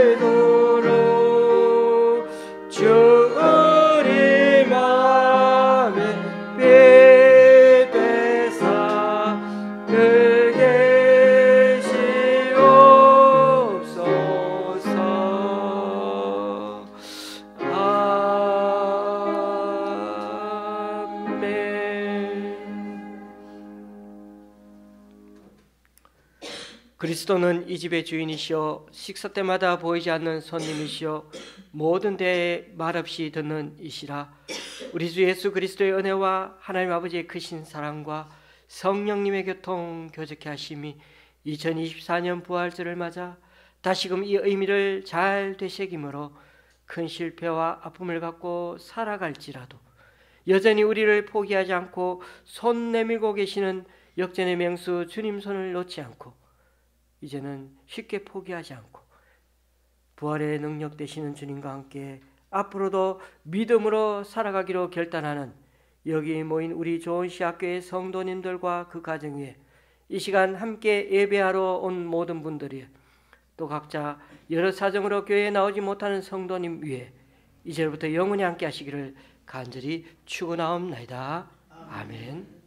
되도록 주 우리 맘에 빛되사 늘 계시옵소서. 그리스도는 이 집의 주인이시오 식사 때마다 보이지 않는 손님이시오 모든 데에 말없이 듣는 이시라. 우리 주 예수 그리스도의 은혜와 하나님 아버지의 크신 사랑과 성령님의 교통 교제케 하심이 2024년 부활절을 맞아 다시금 이 의미를 잘 되새김으로 큰 실패와 아픔을 갖고 살아갈지라도 여전히 우리를 포기하지 않고 손 내밀고 계시는 역전의 명수 주님 손을 놓지 않고 이제는 쉽게 포기하지 않고 부활의 능력 되시는 주님과 함께 앞으로도 믿음으로 살아가기로 결단하는 여기 모인 우리 조은시학교의 성도님들과 그 가정 위에 이 시간 함께 예배하러 온 모든 분들이 또 각자 여러 사정으로 교회에 나오지 못하는 성도님 위에 이제부터 영원히 함께 하시기를 간절히 축원하옵나이다. 아멘.